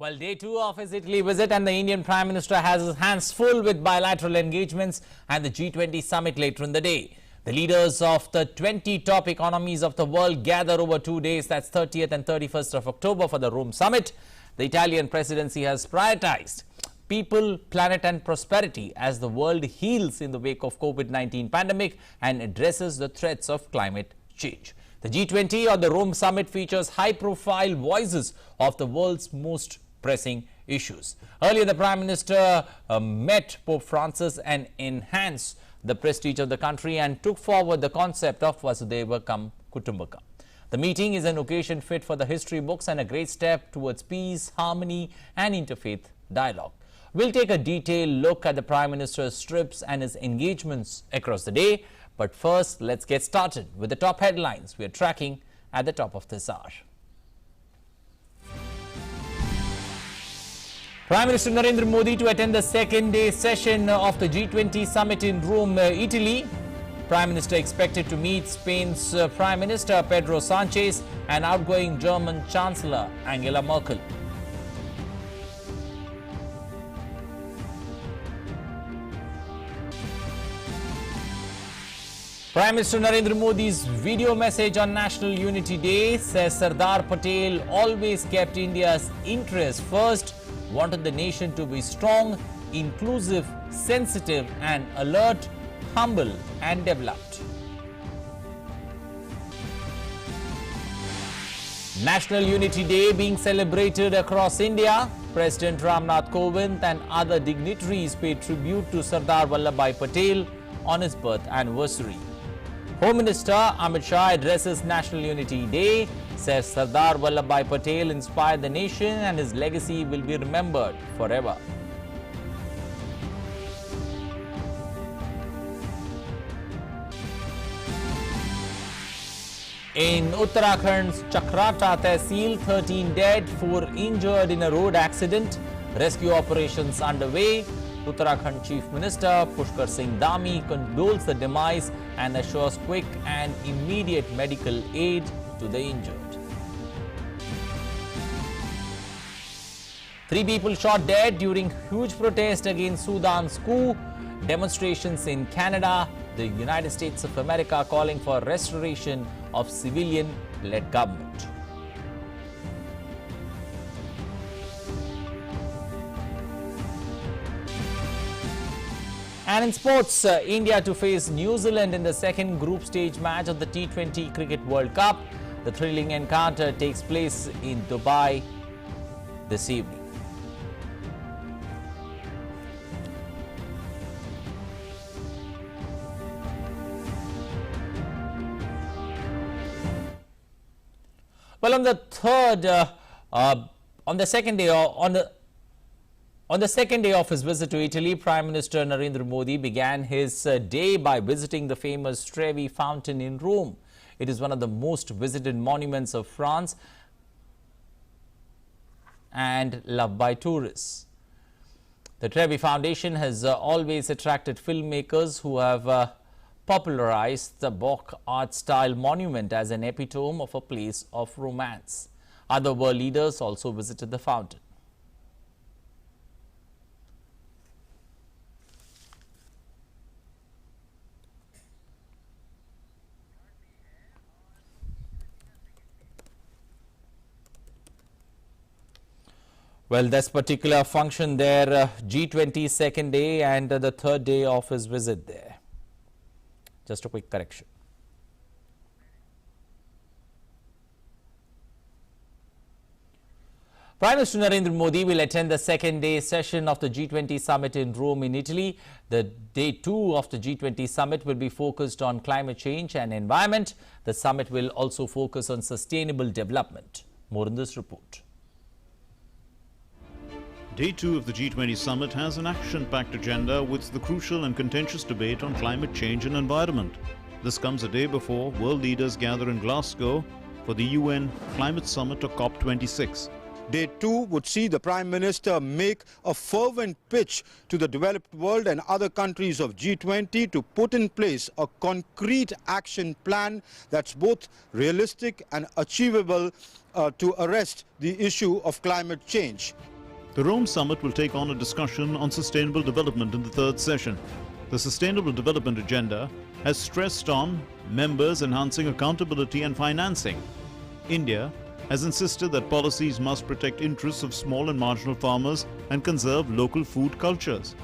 Well, day two of his Italy visit and the Indian Prime Minister has his hands full with bilateral engagements and the G20 Summit later in the day. The leaders of the 20 top economies of the world gather over 2 days, that's 30th and 31st of October for the Rome Summit. The Italian presidency has prioritized people, planet and prosperity as the world heals in the wake of COVID-19 pandemic and addresses the threats of climate change. The G20 or the Rome Summit features high-profile voices of the world's most pressing issues. Earlier, the Prime Minister met Pope Francis and enhanced the prestige of the country and took forward the concept of Vasudhaiva Kutumbakam. The meeting is an occasion fit for the history books and a great step towards peace, harmony and interfaith dialogue. We'll take a detailed look at the Prime Minister's trips and his engagements across the day. But first, let's get started with the top headlines we are tracking at the top of this hour. Prime Minister Narendra Modi to attend the second day session of the G20 Summit in Rome, Italy. Prime Minister expected to meet Spain's Prime Minister Pedro Sanchez and outgoing German Chancellor Angela Merkel. Prime Minister Narendra Modi's video message on National Unity Day says Sardar Patel always kept India's interests first, wanted the nation to be strong, inclusive, sensitive and alert, humble and developed. National Unity Day being celebrated across India. President Ramnath Kovind and other dignitaries paid tribute to Sardar Vallabhbhai Patel on his birth anniversary. Home Minister Amit Shah addresses National Unity Day, says Sardar Vallabhbhai Patel inspired the nation and his legacy will be remembered forever. In Uttarakhand's Chakrata Tehsil, 13 dead, 4 injured in a road accident. Rescue operations underway. Uttarakhand Chief Minister Pushkar Singh Dhami condoles the demise and assures quick and immediate medical aid to the injured. 3 people shot dead during huge protest against Sudan's coup. Demonstrations in Canada, the United States of America calling for restoration of civilian-led government. And in sports, India to face New Zealand in the second group stage match of the T20 Cricket World Cup. The thrilling encounter takes place in Dubai this evening. Well, on the second day of his visit to Italy, Prime Minister Narendra Modi began his day by visiting the famous Trevi Fountain in Rome. It is one of the most visited monuments of France and loved by tourists. The Trevi Fountain has always attracted filmmakers who have popularized the Baroque art style monument as an epitome of a place of romance. Other world leaders also visited the fountain. Well, this particular function there, G20 second day and the third day of his visit there. Just a quick correction. Prime Minister Narendra Modi will attend the second day session of the G20 Summit in Rome in Italy. The day 2 of the G20 Summit will be focused on climate change and environment. The summit will also focus on sustainable development. More in this report. Day 2 of the G20 Summit has an action-packed agenda with the crucial and contentious debate on climate change and environment. This comes a day before world leaders gather in Glasgow for the UN Climate Summit or COP26. Day 2 would see the Prime Minister make a fervent pitch to the developed world and other countries of G20 to put in place a concrete action plan that's both realistic and achievable to arrest the issue of climate change. The Rome summit will take on a discussion on sustainable development in the third session. The Sustainable Development Agenda has stressed on members enhancing accountability and financing. India has insisted that policies must protect interests of small and marginal farmers and conserve local food cultures.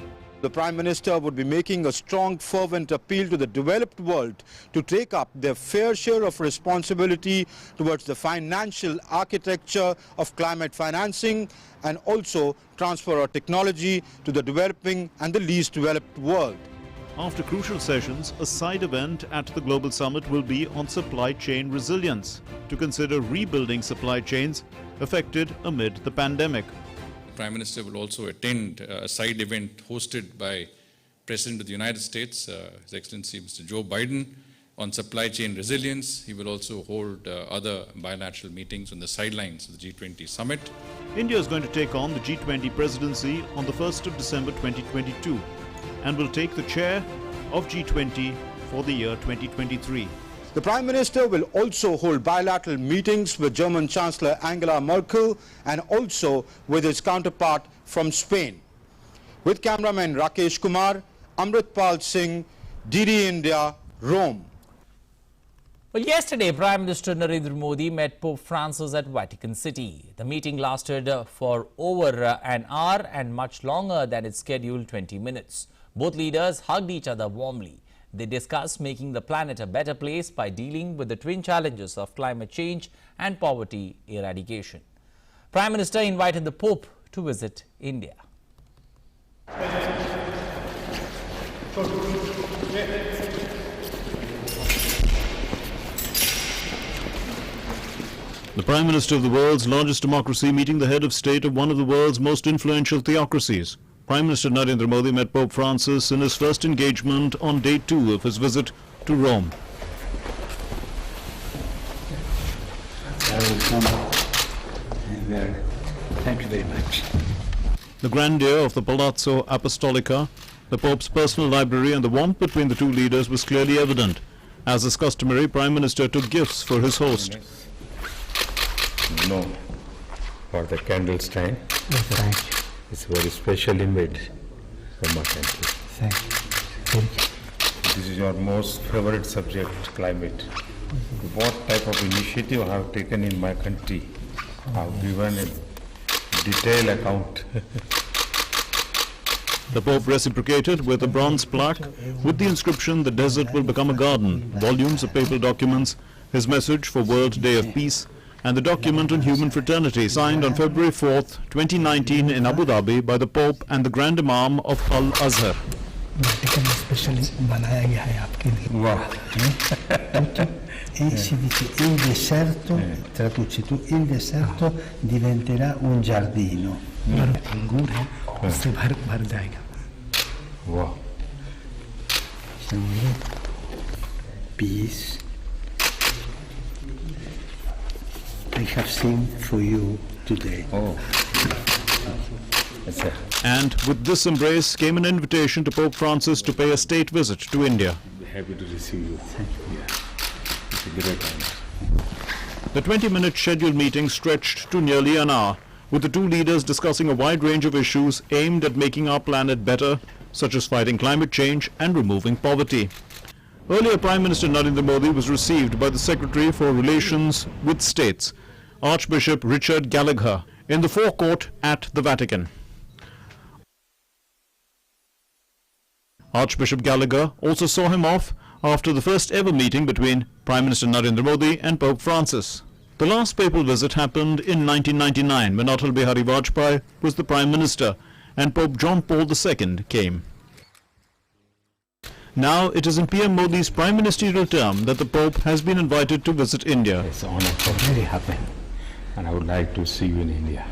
The Prime Minister would be making a strong, fervent appeal to the developed world to take up their fair share of responsibility towards the financial architecture of climate financing and also transfer our technology to the developing and the least developed world. After crucial sessions, a side event at the Global Summit will be on supply chain resilience to consider rebuilding supply chains affected amid the pandemic. The Prime Minister will also attend a side event hosted by President of the United States, His Excellency Mr. Joe Biden, on supply chain resilience. He will also hold other bilateral meetings on the sidelines of the G20 Summit. India is going to take on the G20 presidency on the 1st of December 2022 and will take the chair of G20 for the year 2023. The Prime Minister will also hold bilateral meetings with German Chancellor Angela Merkel and also with his counterpart from Spain. With cameraman Rakesh Kumar, Amritpal Singh, DD India, Rome. Well, yesterday, Prime Minister Narendra Modi met Pope Francis at Vatican City. The meeting lasted for over an hour and much longer than its scheduled 20 minutes. Both leaders hugged each other warmly. They discussed making the planet a better place by dealing with the twin challenges of climate change and poverty eradication. Prime Minister invited the Pope to visit India. The Prime Minister of the world's largest democracy meeting the head of state of one of the world's most influential theocracies. Prime Minister Narendra Modi met Pope Francis in his first engagement on day 2 of his visit to Rome. Thank you very much. The grandeur of the Palazzo Apostolica, the Pope's personal library and the warmth between the two leaders was clearly evident. As is customary, Prime Minister took gifts for his host. No, for the candle stand. Thank you. It's a very special image from my country. Thank you. Thank you. This is your most favorite subject, climate. What type of initiative I have taken in my country? I have given a detailed account. The Pope reciprocated with a bronze plaque with the inscription, "The desert will become a garden," volumes of papal documents, his message for World Day of Peace, and the document on human fraternity signed on February 4th, 2019 in Abu Dhabi by the Pope and the Grand Imam of Al-Azhar. Vatican specially बनाया गया है आपके लिए. Wow. E si dice il deserto, traduci tu, il deserto diventerà un giardino. अंगूर है, उससे भर जाएगा. Wow. Peace. I have seen for you today. Oh. Yes, sir. And with this embrace came an invitation to Pope Francis to pay a state visit to India. Be happy to receive you. Yeah. It's a great honor. The 20-minute scheduled meeting stretched to nearly an hour, with the two leaders discussing a wide range of issues aimed at making our planet better, such as fighting climate change and removing poverty. Earlier, Prime Minister Narendra Modi was received by the Secretary for Relations with States, Archbishop Richard Gallagher, in the forecourt at the Vatican. Archbishop Gallagher also saw him off after the first ever meeting between Prime Minister Narendra Modi and Pope Francis. The last papal visit happened in 1999 when Atal Bihari Vajpayee was the Prime Minister and Pope John Paul II came. Now it is in PM Modi's prime ministerial term that the Pope has been invited to visit India. It's an honor for me. Very happy. And I would like to see you in India.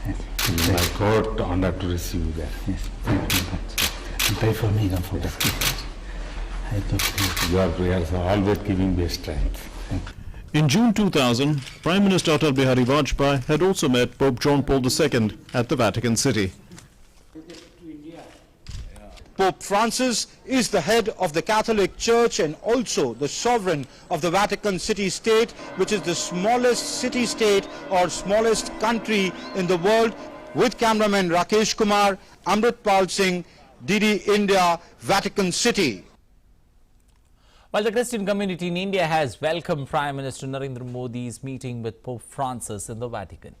Yes. It's my great honor to receive you there. Yes. Thank you. And pray for me, don't forget. I talk to you. Your prayers are always giving me strength. In June 2000, Prime Minister Atal Bihari Vajpayee had also met Pope John Paul II at the Vatican City. Pope Francis is the head of the Catholic Church and also the sovereign of the Vatican City-State, which is the smallest city-state or smallest country in the world. With cameraman Rakesh Kumar, Amritpal Singh, DD India, Vatican City. Well, the Christian community in India has welcomed Prime Minister Narendra Modi's meeting with Pope Francis in the Vatican.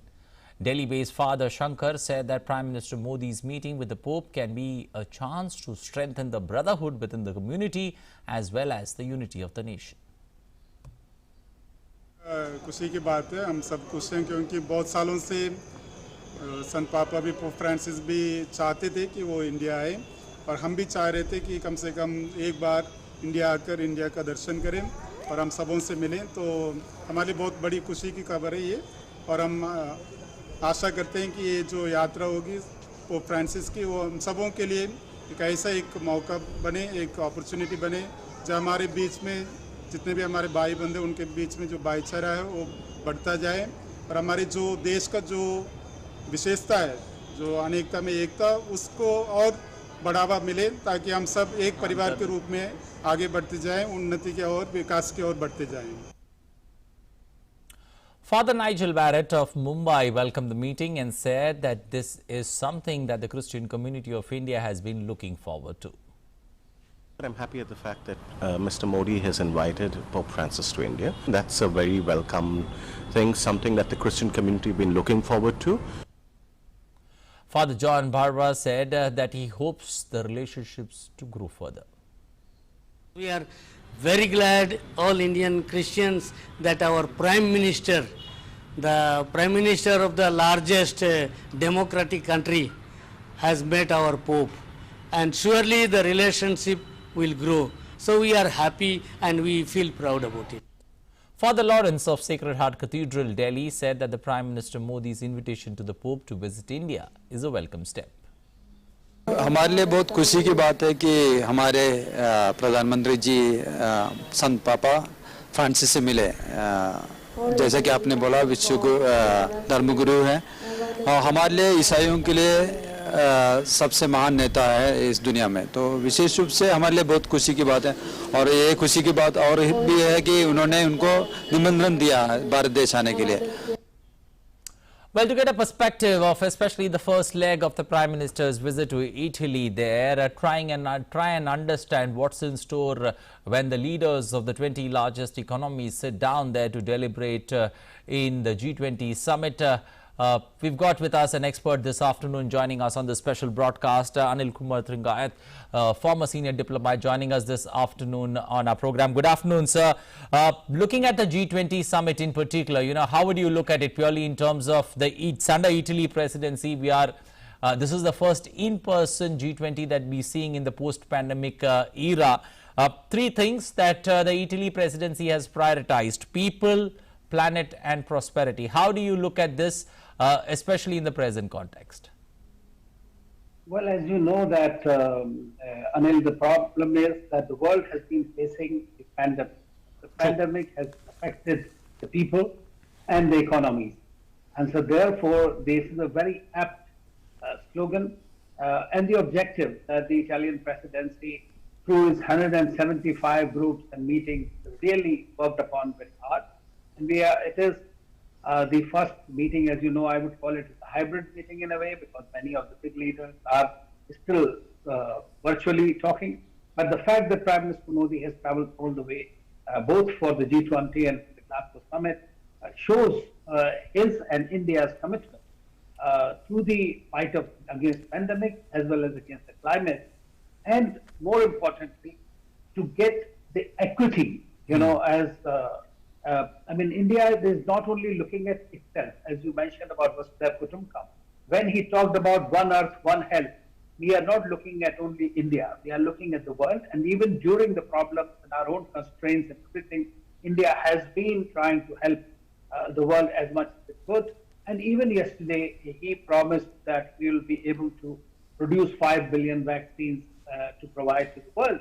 Delhi-based Father Shankar said that Prime Minister Modi's meeting with the Pope can be a chance to strengthen the brotherhood within the community as well as the unity of the nation. खुशी की बात है, हम सब खुश हैं क्योंकि बहुत सालों से संत पापा भी पोप फ्रांसिस भी चाहते थे कि वो इंडिया आए और हम भी चाह रहे थे कि कम से कम एक बार इंडिया आकर इंडिया का दर्शन करें और हम सबों से मिलें। तो हमारे लिए बहुत बड़ी खुशी की खबर है ये और हम आशा करते हैं कि ये जो यात्रा होगी पोप फ्रांसिस की वो हम सबों के लिए एक ऐसा एक मौका बने, एक अपॉर्चुनिटी बने जहाँ हमारे बीच में जितने भी हमारे भाई बंधु उनके बीच में जो भाईचारा है वो बढ़ता जाए और हमारे जो देश का जो विशेषता है, जो अनेकता में एकता, उसको और बढ़ावा मिले ताकि हम सब एक परिवार के रूप में आगे बढ़ते जाएं, उन्नति की ओर, विकास की ओर बढ़ते जाएं। Father Nigel Barrett of Mumbai welcomed the meeting and said that this is something that the Christian community of India has been looking forward to. I'm happy at the fact that Mr. Modi has invited Pope Francis to India. That's a very welcome thing, something that the Christian community have been looking forward to. Father John Barba said that he hopes the relationships to grow further. We are very glad, all Indian Christians, that our Prime Minister, the Prime Minister of the largest democratic country, has met our Pope. And surely the relationship will grow. So we are happy and we feel proud about it. Father Lawrence of Sacred Heart Cathedral, Delhi, said that the Prime Minister Modi's invitation to the Pope to visit India is a welcome step. हमारे लिए बहुत खुशी की बात है कि हमारे प्रधानमंत्री जी संत पापा फ्रांसिस से मिले। जैसा कि आपने बोला, विश्व धर्मगुरु हैं और हमारे लिए ईसाइयों के लिए सबसे महान नेता है इस दुनिया में। तो विशेष रूप से हमारे लिए बहुत खुशी की बात है और ये खुशी की बात और भी है कि उन्होंने उनको निमंत्रण दिया भारत देश आने के लिए। Well, to get a perspective of especially the first leg of the Prime Minister's visit to Italy there, try and understand what's in store when the leaders of the 20 largest economies sit down there to deliberate in the G20 Summit. We've got with us an expert this afternoon joining us on the special broadcast, Anil Kumar, former senior diplomat, joining us this afternoon on our program. Good afternoon, sir. Looking at the G20 summit in particular, how would you look at it purely in terms of it's under Italy presidency? This is the first in-person G20 that we're seeing in the post-pandemic era. Three things that the Italy presidency has prioritized: people, planet and prosperity. How do you look at this, especially in the present context? Well, as you know that, Anil, the problem is that the world has been facing a pandemic. The pandemic has affected the people and the economies. And so therefore, this is a very apt slogan and the objective that the Italian presidency, through its 175 groups and meetings, really worked upon very hard. And it is the first meeting, as you know, I would call it a hybrid meeting in a way, because many of the big leaders are still virtually talking. But the fact that Prime Minister Modi has traveled all the way, both for the G20 and the Glasgow Summit, shows his and India's commitment to the fight against pandemic as well as against the climate, and more importantly, to get the equity, India is not only looking at itself, as you mentioned about Vasudhaiva Kutumbakam. When he talked about one earth, one health, we are not looking at only India. We are looking at the world, and even during the problems and our own constraints and everything, India has been trying to help the world as much as it could. And even yesterday, he promised that we will be able to produce 5 billion vaccines to provide to the world.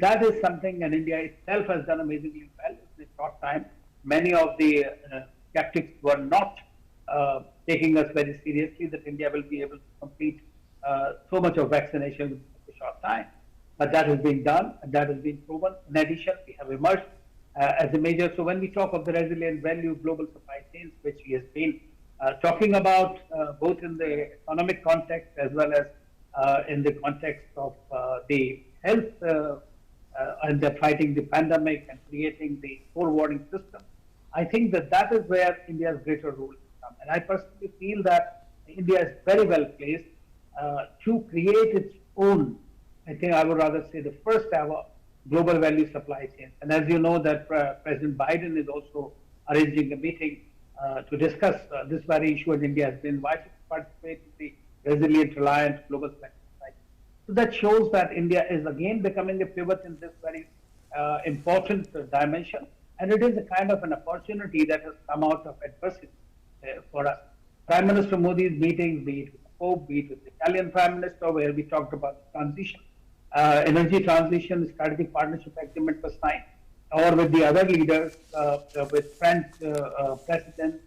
That is something, and India itself has done amazingly well in a short time. Many of the skeptics were not taking us very seriously that India will be able to complete so much of vaccination in a short time. But that has been done, and that has been proven. In addition, we have emerged as a major. So when we talk of the resilient value global supply chains, which he has been talking about both in the economic context as well as in the context of the health and the fighting the pandemic and creating the forwarding system. I think that that is where India's greater role comes. And I personally feel that India is very well placed to create its own, I think I would rather say the first ever global value supply chain. And as you know that President Biden is also arranging a meeting to discuss this very issue, and India has been invited to participate in the resilient, reliant global supply. So that shows that India is again becoming a pivot in this very important dimension, and it is a kind of an opportunity that has come out of adversity for us. Prime Minister Modi's meetings, be it with the Pope, be it with the Italian Prime Minister, where we talked about transition, energy transition, strategic partnership agreement was signed, or with the other leaders, with French president,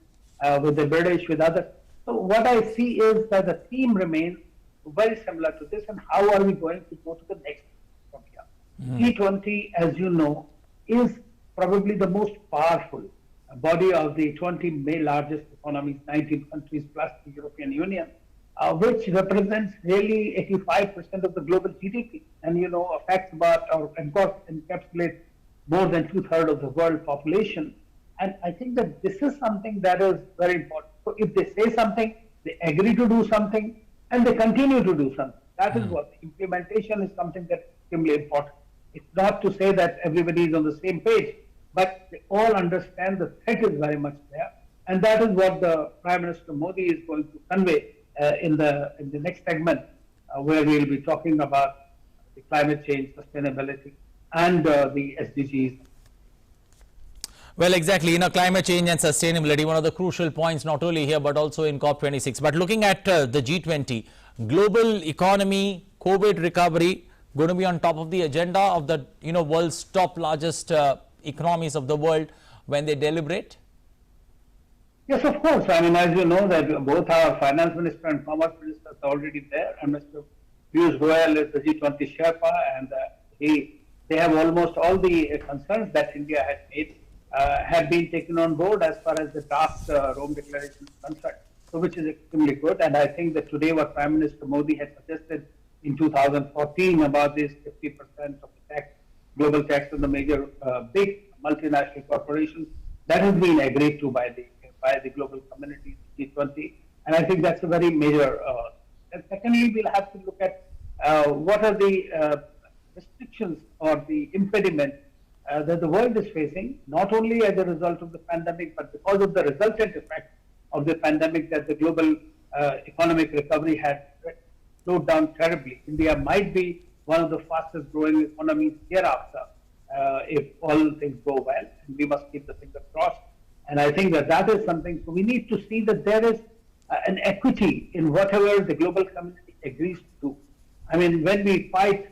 with the British, with others. So what I see is that the theme remains very similar to this, and how are we going to go to the next from here? G20, as you know, is probably the most powerful body of the 20 largest economies, 19 countries plus the European Union, which represents really 85% of the global GDP, and affects about or encapsulates more than 2/3 of the world population. And I think that this is something that is very important. So if they say something, they agree to do something, and they continue to do something. That is what the implementation is, something that's extremely important. It's not to say that everybody is on the same page, but they all understand the threat is very much there, and that is what the Prime Minister Modi is going to convey in the next segment, where we will be talking about the climate change, sustainability, and the SDGs. Well, exactly. Climate change and sustainability, one of the crucial points, not only here, but also in COP26. But looking at the G20, global economy, COVID recovery, going to be on top of the agenda of the, world's top largest economies of the world when they deliberate? Yes, of course. I mean, as you know, that both our finance minister and commerce minister are already there, and Mr. Piyush Goyal is the G20 Sherpa, and they have almost all the concerns that India had made have been taken on board as far as the draft Rome Declaration is concerned, so which is extremely good. And I think that today what Prime Minister Modi had suggested in 2014 about this 50% of the tax, global tax on the major big multinational corporations, that has been agreed to by the global community, G20, and I think that's a very major. And secondly, we'll have to look at what are the restrictions or the impediments that the world is facing, not only as a result of the pandemic, but because of the resultant effect of the pandemic, that the global economic recovery had slowed down terribly. India might be one of the fastest growing economies hereafter if all things go well, and we must keep the fingers crossed. And I think that is something, so we need to see that there is an equity in whatever the global community agrees to do. I mean, when we fight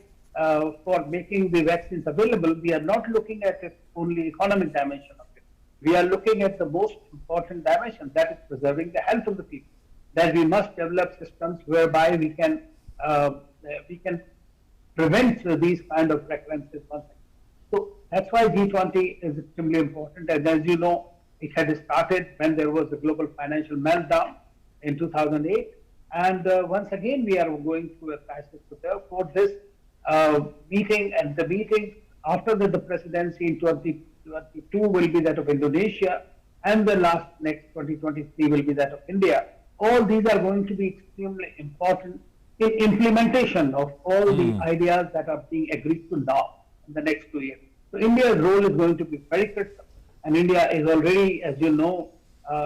for making the vaccines available, we are not looking at it only economic dimension of it. We are looking at the most important dimension, that is preserving the health of the people. That we must develop systems whereby we can prevent these kind of recurrences. So that's why G20 is extremely important. And as you know, it had started when there was a global financial meltdown in 2008. And once again, we are going through a crisis. So therefore, this meeting and the meeting after the presidency in 2022 will be that of Indonesia, and the next 2023 will be that of India. All these are going to be extremely important in implementation of all the ideas that are being agreed to now in the next 2 years. So India's role is going to be very critical, and India is already, as you know,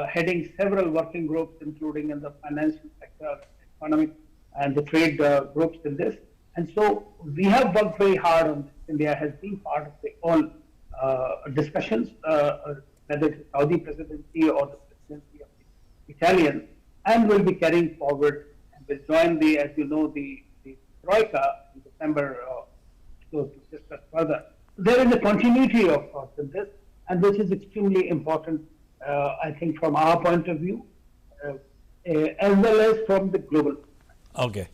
heading several working groups, including in the financial sector, economic, and the trade groups in this. And so we have worked very hard on this. India has been part of the all discussions, whether it's Saudi presidency or the presidency of the Italian, and will be carrying forward and will join the, as you know, the Troika in December to discuss further. There is a continuity of this, and this is extremely important, I think, from our point of view, as well as from the global. Okay.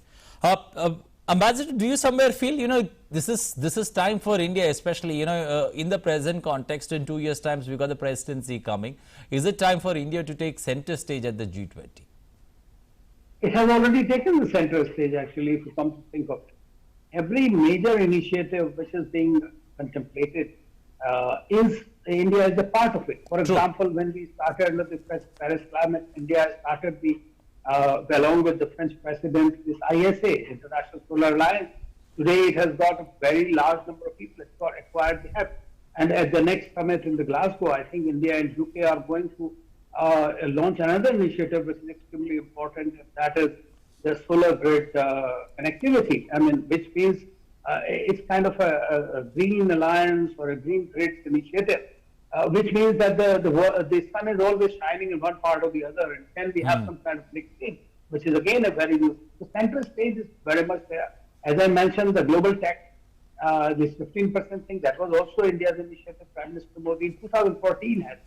Ambassador, do you somewhere feel, this is time for India, especially, in the present context, in 2 years' time, we've got the presidency coming. Is it time for India to take center stage at the G20? It has already taken the center stage, actually, if you come to think of it. Every major initiative which is being contemplated India is a part of it. For example, when we started under the Paris Climate, India started along with the French president, this ISA, International Solar Alliance. Today it has got a very large number of people. It's got acquired the help. And at the next summit in the Glasgow, I think India and UK are going to launch another initiative which is extremely important, and that is the solar grid connectivity. I mean, which means it's kind of a green alliance or a green grids initiative, which means that the sun is always shining in one part or the other, and can we have some kind of mixing, which is again a very useful. The central stage is very much there. As I mentioned, the global tech, this 15% thing, that was also India's initiative. Prime Minister Modi in 2014 has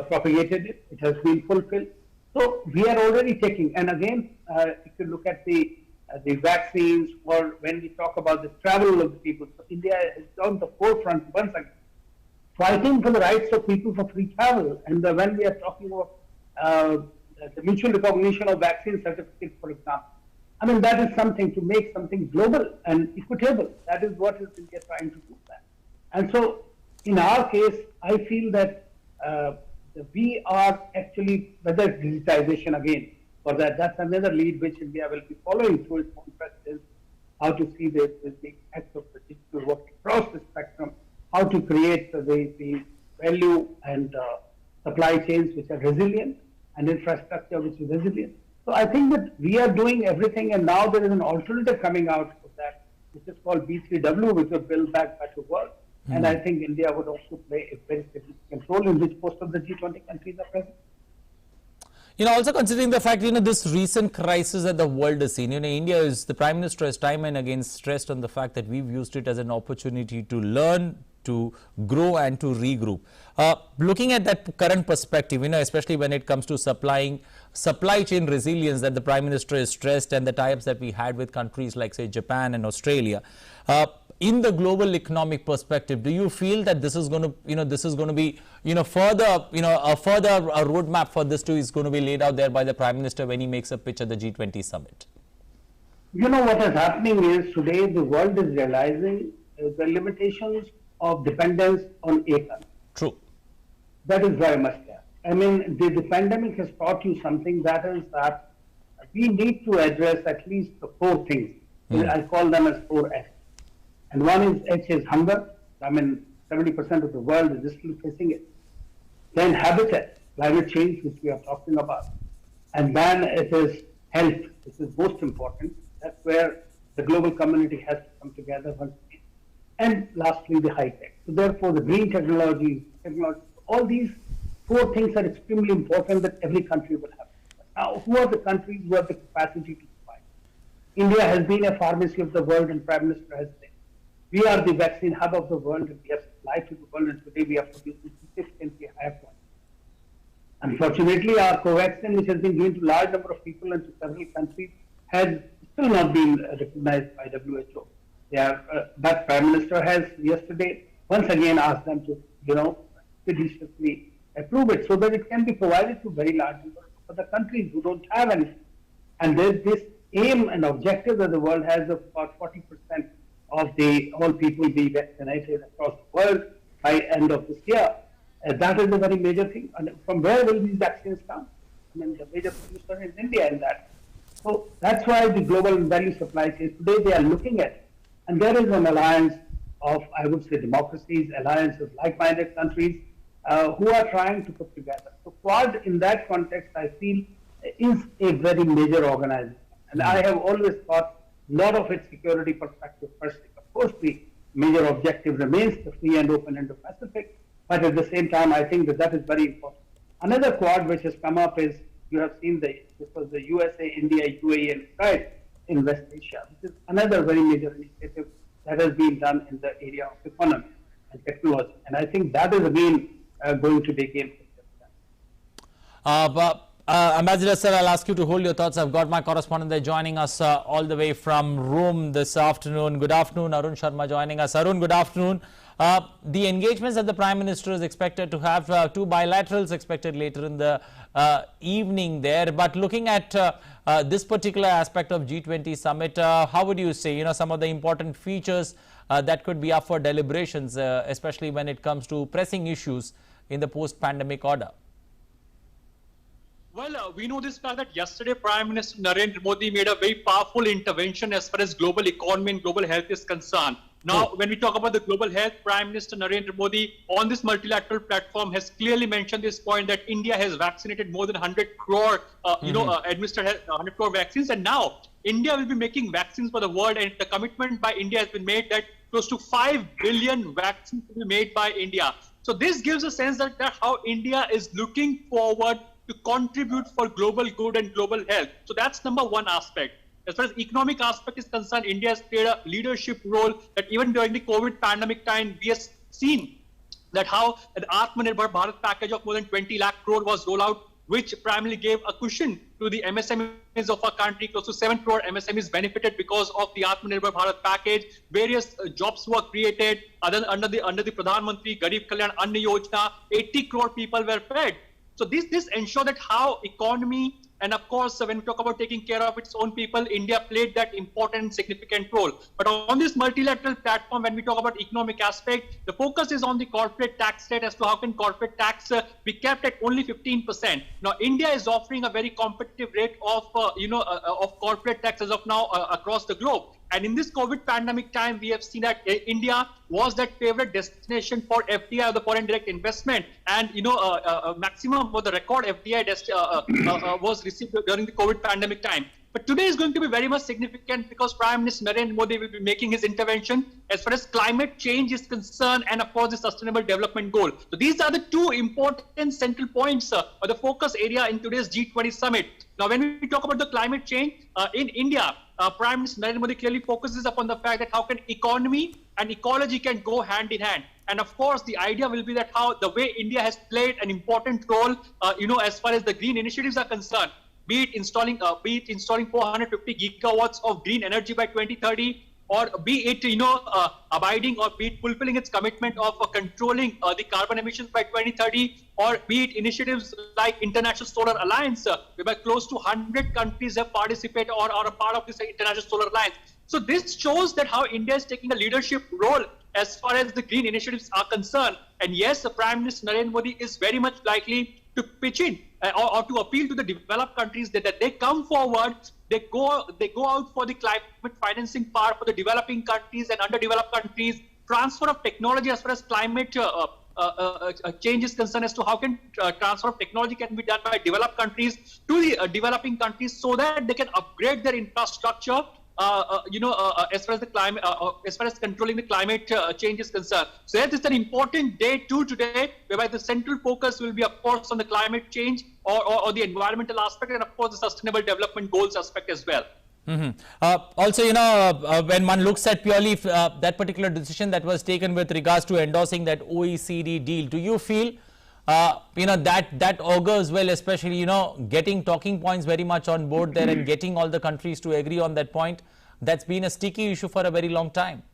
propagated it. It has been fulfilled. So we are already taking, and again, if you look at the vaccines, or when we talk about the travel of the people, so India is on the forefront once again, fighting for the rights of people for free travel. And when we are talking about the mutual recognition of vaccine certificates, for example, I mean, that is something to make something global and equitable. That is what is India trying to do that. And so, in our case, I feel that we are actually, whether digitization again, for that's another lead which India will be following through its own presidency, how to see the effect of the digital work across the spectrum, how to create the value and supply chains which are resilient and infrastructure which is resilient. So I think that we are doing everything, and now there is an alternative coming out of that, which is called B3W, which will Build Back Better World. And I think India would also play a very significant role in which most of the G20 countries are present. Also considering the fact, this recent crisis that the world has seen, India is, the Prime Minister has time and again stressed on the fact that we've used it as an opportunity to learn, to grow and to regroup. Looking at that current perspective, especially when it comes to supply chain resilience that the Prime Minister has stressed, and the tie-ups that we had with countries like, say, Japan and Australia, in the global economic perspective, do you feel that this is going to, be, further, a roadmap for this too is going to be laid out there by the Prime Minister when he makes a pitch at the G20 Summit? What is happening is today the world is realizing the limitations of dependence on a country. True. That is very much there. I mean, the pandemic has taught you something, that is that we need to address at least the four things. I call them as 4S. And one is H is hunger. I mean, 70% of the world is still facing it. Then habitat, climate change, which we are talking about. And then it is health, which is most important. That's where the global community has to come together once again. And lastly, the high tech. So therefore, the green technologies, all these four things are extremely important that every country will have. Now, who are the countries who have the capacity to provide? India has been a pharmacy of the world, and Prime Minister has said, we are the vaccine hub of the world, and we have supplied to the world, and today we are producing significantly higher quality. Unfortunately, our Covaxin, which has been given to a large number of people and to several countries, has still not been recognized by WHO. But Prime Minister has yesterday once again asked them to, expeditiously approve it so that it can be provided to very large number of other countries who don't have anything. And there's this aim and objective that the world has of about 40% of all people be vaccinated across the world by end of this year. That is a very major thing. And from where will these vaccines come? I mean, the major producer is India in that. So that's why the global value supply chains today they are looking at it. And there is an alliance of, I would say, democracies, alliances, like-minded countries who are trying to put together. So Quad, in that context, I feel, is a very major organization. And I have always thought a lot of its security perspective first. Of course, the major objective remains the free and open Indo-Pacific, but at the same time, I think that is very important. Another Quad which has come up is, you have seen this was the USA, India, UAE, and Israel in West Asia, which is another very major initiative that has been done in the area of economy and technology. And I think that is again going to be a game changer. Ambassador sir, I'll ask you to hold your thoughts. I've got my correspondent there joining us all the way from Rome this afternoon. Good afternoon, Arun Sharma joining us. Arun, good afternoon. The engagements that the Prime Minister is expected to have, two bilaterals expected later in the evening there. But looking at this particular aspect of G20 Summit, how would you say, some of the important features that could be up for deliberations, especially when it comes to pressing issues in the post-pandemic order? Well, we know this fact that yesterday Prime Minister Narendra Modi made a very powerful intervention as far as global economy and global health is concerned. Now, when we talk about the global health, Prime Minister Narendra Modi on this multilateral platform has clearly mentioned this point that India has vaccinated more than 100 crore, administered 100 crore vaccines. And now India will be making vaccines for the world. And the commitment by India has been made that close to 5 billion vaccines will be made by India. So this gives a sense that how India is looking forward to contribute for global good and global health. So that's number one aspect. As far as economic aspect is concerned, India has played a leadership role that even during the COVID pandemic time, we have seen that how the Atmanirbhar Bharat package of more than 20 lakh crore was rolled out, which primarily gave a cushion to the MSMEs of our country. Close to 7 crore MSMEs benefited because of the Atmanirbhar Bharat package. Various jobs were created under the Pradhan Mantri Garib Kalyan Anna Yojana. 80 crore people were fed. So this ensured that how economy, and of course, when we talk about taking care of its own people, India played that important, significant role. But on this multilateral platform, when we talk about economic aspect, the focus is on the corporate tax rate as to how can corporate tax be kept at only 15%. Now, India is offering a very competitive rate of, of corporate tax as of now across the globe. And in this COVID pandemic time, we have seen that India was that favorite destination for FDI, or the foreign direct investment. And, maximum for the record FDI was received during the COVID pandemic time. But today is going to be very much significant because Prime Minister Narendra Modi will be making his intervention as far as climate change is concerned and, of course, the sustainable development goal. So these are the two important central points or the focus area in today's G20 summit. Now, when we talk about the climate change in India, Prime Minister Narendra Modi clearly focuses upon the fact that how can economy and ecology can go hand in hand. And of course, the idea will be that how the way India has played an important role, as far as the green initiatives are concerned, be it installing 450 gigawatts of green energy by 2030, or be it, abiding or be it fulfilling its commitment of controlling the carbon emissions by 2030, or be it initiatives like International Solar Alliance, whereby close to 100 countries have participated or are a part of this International Solar Alliance. So this shows that how India is taking a leadership role as far as the green initiatives are concerned. And yes, the Prime Minister Narendra Modi is very much likely to pitch in or to appeal to the developed countries that they come forward, they go out for the climate financing part for the developing countries and underdeveloped countries, transfer of technology as far as climate change is concerned, as to how can transfer of technology can be done by developed countries to the developing countries so that they can upgrade their infrastructure as far as the climate, as far as controlling the climate change is concerned. So yes, it's an important day too today, whereby the central focus will be, of course, on the climate change or the environmental aspect, and of course the sustainable development goals aspect as well. Also, when one looks at purely that particular decision that was taken with regards to endorsing that OECD deal, do you feel that augurs well, especially, getting talking points very much on board there and getting all the countries to agree on that point? That's been a sticky issue for a very long time.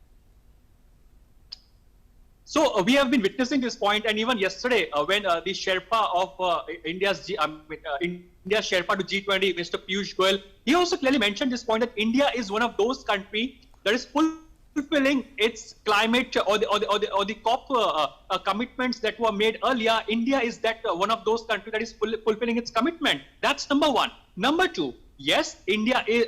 So we have been witnessing this point, and even yesterday when the Sherpa of India's Sherpa to G20, Mr. Piyush Goyal, he also clearly mentioned this point that India is one of those countries that is fulfilling its climate or the COP commitments that were made earlier. India is that one of those countries that is fulfilling its commitment. That's number one. Number two, yes, India is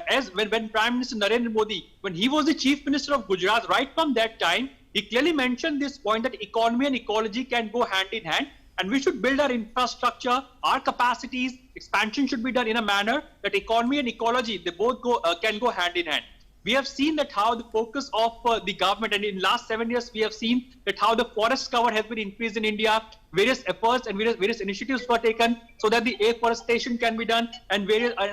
as when Prime Minister Narendra Modi, when he was the Chief Minister of Gujarat, right from that time, he clearly mentioned this point that economy and ecology can go hand in hand, and we should build our infrastructure, our capacities. Expansion should be done in a manner that economy and ecology, they both can go hand in hand. We have seen that how the focus of the government, and in last 7 years, we have seen that how the forest cover has been increased in India. Various efforts and various initiatives were taken so that the afforestation can be done, and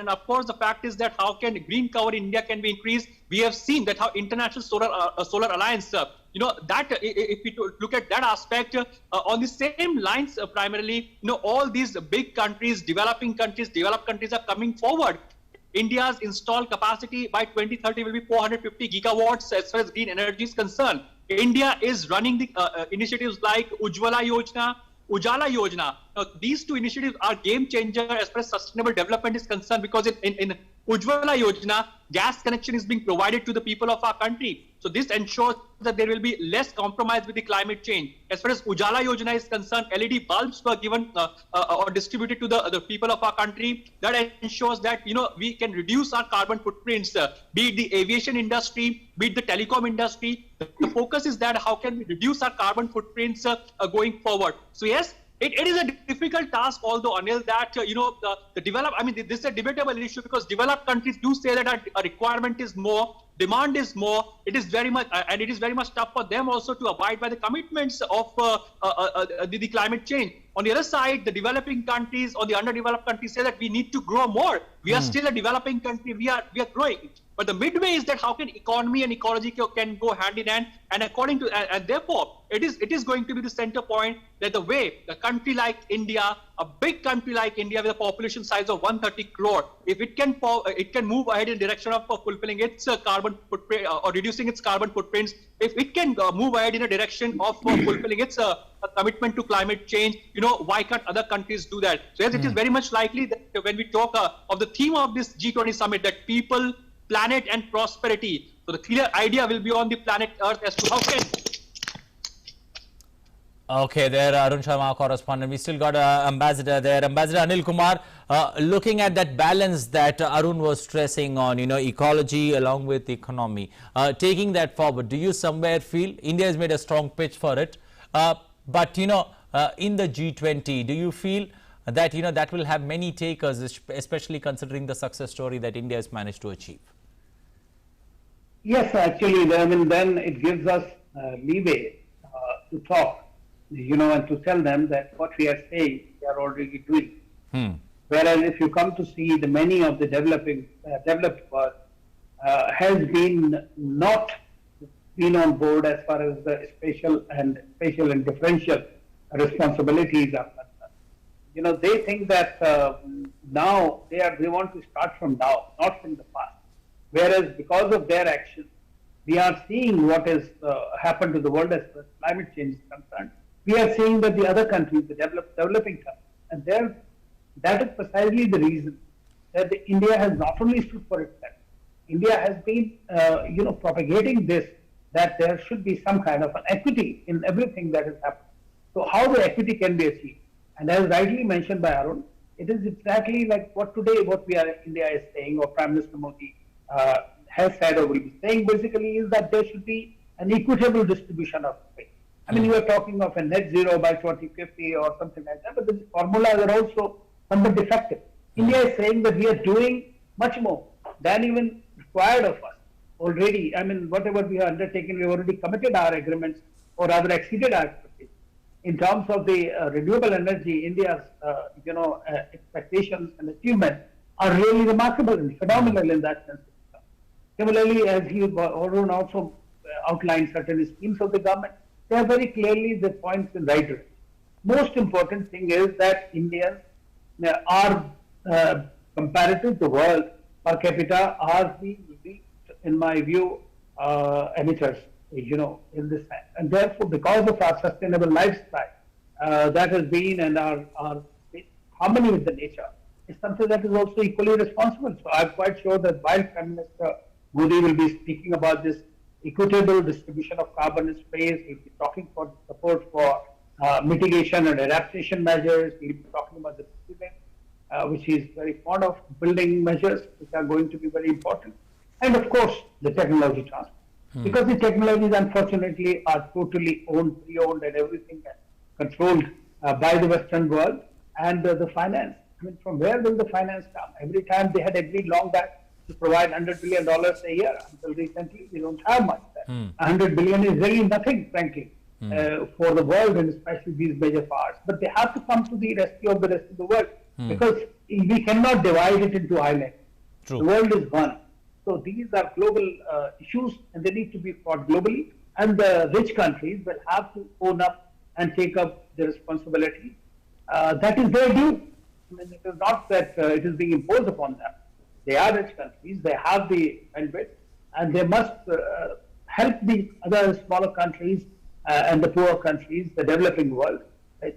of course the fact is that how can green cover in India can be increased. We have seen that how International Solar Alliance, that if we look at that aspect on the same lines, primarily, all these big countries, developed countries are coming forward. India's installed capacity by 2030 will be 450 gigawatts as far as green energy is concerned. India is running the initiatives like Ujjwala Yojana. Now, these two initiatives are game changer as far as sustainable development is concerned, because in Ujjwala Yojana, gas connection is being provided to the people of our country. So this ensures that there will be less compromise with the climate change. As far as Ujjwala Yojana is concerned, LED bulbs were given or distributed to the people of our country. That ensures that we can reduce our carbon footprints, be it the aviation industry, be it the telecom industry. The focus is that how can we reduce our carbon footprints going forward. So yes, it is a difficult task, although, Anil, that, this is a debatable issue, because developed countries do say that a requirement is more, demand is more. It is very much, and it is very much tough for them also to abide by the commitments of the climate change. On the other side, the developing countries or the underdeveloped countries say that we need to grow more. We are still a developing country. We are growing. But the midway is that how can economy and ecology can go hand in hand, and according to, and therefore it is going to be the center point that the way a country like India, a big country like India with a population size of 130 crore, if it can move ahead in the direction of fulfilling its carbon footprint or reducing its carbon footprints, if it can move ahead in a direction of fulfilling its commitment to climate change, why can't other countries do that? So yes, it is very much likely that when we talk of the theme of this G20 summit, that people, planet and prosperity. So the clear idea will be on the planet Earth as to how can... Okay, there Arun Sharma, our correspondent. We still got Ambassador there. Ambassador Anil Kumar, looking at that balance that Arun was stressing on, ecology along with economy. Taking that forward, do you somewhere feel India has made a strong pitch for it? But, in the G20, do you feel that, that will have many takers, especially considering the success story that India has managed to achieve? Yes, actually, then it gives us leeway to talk, and to tell them that what we are saying, we are already doing. Whereas if you come to see the many of the developed world has been not been on board as far as the spatial and differential responsibilities are concerned. They think that now they want to start from now, not from the past. Whereas because of their actions, we are seeing what has happened to the world as far as climate change is concerned. We are seeing that the other countries, the developing countries, and that is precisely the reason that India has not only stood for itself. India has been, propagating this, that there should be some kind of an equity in everything that has happened. So how the equity can be achieved? And as rightly mentioned by Arun, it is exactly like what India is saying, or Prime Minister Modi has said or will be saying, basically, is that there should be an equitable distribution of space. You are talking of a net zero by 2050 or something like that, but the formulas are also somewhat defective. India is saying that we are doing much more than even required of us already. Whatever we have undertaken, we have already committed our agreements, or rather exceeded our expectations. In terms of the renewable energy, India's expectations and achievements are really remarkable and phenomenal in that sense. Similarly, as Arun also outlined certain schemes of the government, they are very clearly the points in right direction. Most important thing is that Indians are, comparative to the world, per capita, are the least, in my view, emitters, in this sense. And therefore, because of our sustainable lifestyle, that has been, and our harmony with the nature, is something that is also equally responsible. So I'm quite sure that while Prime Minister Modi will be speaking about this equitable distribution of carbon in space, he'll be talking for support for mitigation and adaptation measures, he'll be talking about the which he is very fond of, building measures which are going to be very important, and of course the technology transfer. Because the technologies unfortunately are totally pre-owned and everything controlled by the Western world, and the finance. From where will the finance come? Every time they had agreed long back to provide $100 billion a year. Until recently, we don't have much there. $100 billion is really nothing, frankly, for the world and especially these major powers. But they have to come to the rescue of the rest of the world because we cannot divide it into islands. True. The world is one. So these are global issues and they need to be fought globally. And the rich countries will have to own up and take up the responsibility. That is their due. I mean, it is not that it is being imposed upon them. They are rich countries, they have the bandwidth, and they must help the other smaller countries and the poorer countries, the developing world,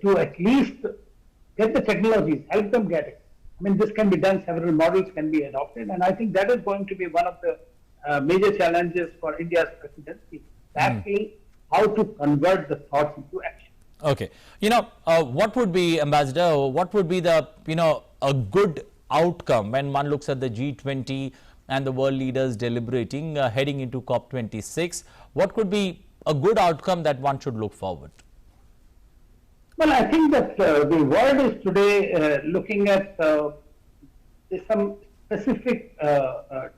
to at least get the technologies, help them get it. I mean, this can be done, several models can be adopted, and I think that is going to be one of the major challenges for India's presidency, exactly how to convert the thoughts into action. Okay. What would be, Ambassador, what would be the, a good outcome when one looks at the G20 and the world leaders deliberating heading into COP26? What could be a good outcome that one should look forward to? Well, I think that the world is today looking at some specific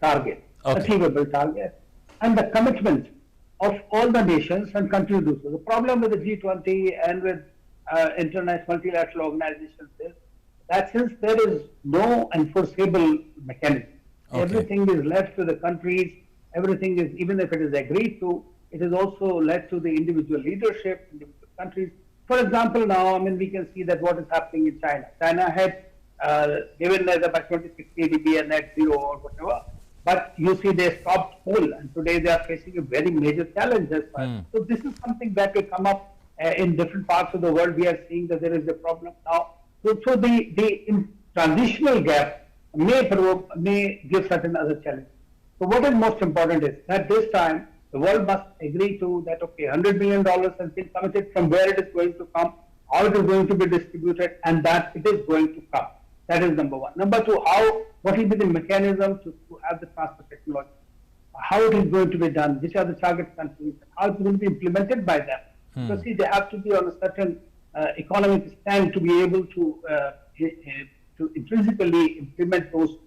target, achievable target, and the commitment of all the nations and countries do so. The problem with the G20 and with international multilateral organizations is that since there is no enforceable mechanism, everything is left to the countries, everything is, even if it is agreed to, it is also led to the individual leadership, individual countries. For example, now, I mean, we can see that what is happening in China. China had given that by 2060 to be a net zero or whatever, but you see they stopped coal, and today they are facing a very major challenge as well. So this is something that will come up in different parts of the world. We are seeing that there is a problem now. So the transitional gap may give certain other challenges. So what is most important is that this time the world must agree to that, okay, $100 million has been committed, from where it is going to come, how it is going to be distributed, and that it is going to come. That is number one. Number two, what will be the mechanism to have the transfer technology? How it is going to be done, which are the target countries, how it will be implemented by them. So see, they have to be on a certain economic stand to be able to intrinsically implement those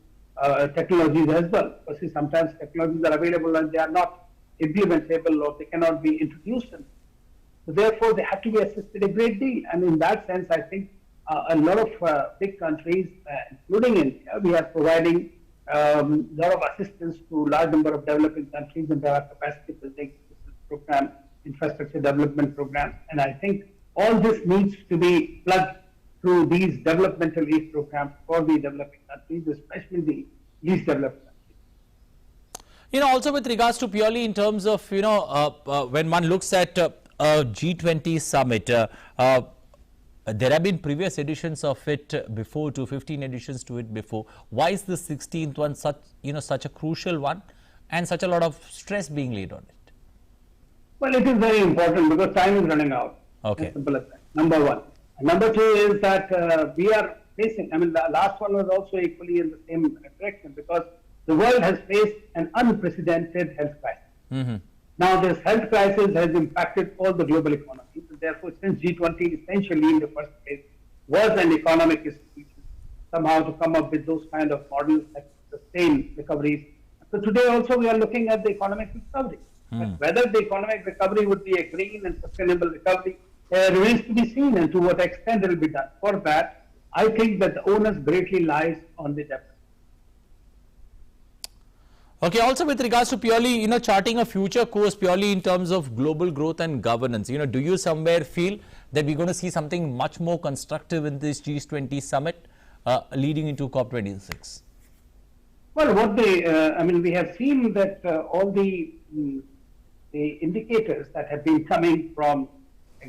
technologies as well. Because see, sometimes technologies are available and they are not implementable or they cannot be introduced. So therefore, they have to be assisted a great deal. And in that sense, I think a lot of big countries, including India, we are providing a lot of assistance to a large number of developing countries, and there are capacity building program, infrastructure development programs. And I think all this needs to be plugged through these developmental aid programs for the developing countries, especially the least developed countries. Also with regards to purely in terms of, when one looks at a G20 summit, there have been previous editions of it before, to 15 editions to it before. Why is the 16th one such a crucial one and such a lot of stress being laid on it? Well, it is very important because time is running out. Okay. As simple as that. Number one. And number two is that we are facing, I mean, the last one was also equally in the same direction because the world has faced an unprecedented health crisis. Now, this health crisis has impacted all the global economies. And therefore, since G20 essentially in the first place was an economic institution, somehow to come up with those kind of models that sustain recoveries. So today also we are looking at the economic recovery. But whether the economic recovery would be a green and sustainable recovery remains to be seen, and to what extent it will be done. For that, I think that the onus greatly lies on the developers. Okay, also with regards to purely, charting a future course purely in terms of global growth and governance, do you somewhere feel that we're going to see something much more constructive in this G20 summit leading into COP26? Well, we have seen that all the indicators that have been coming from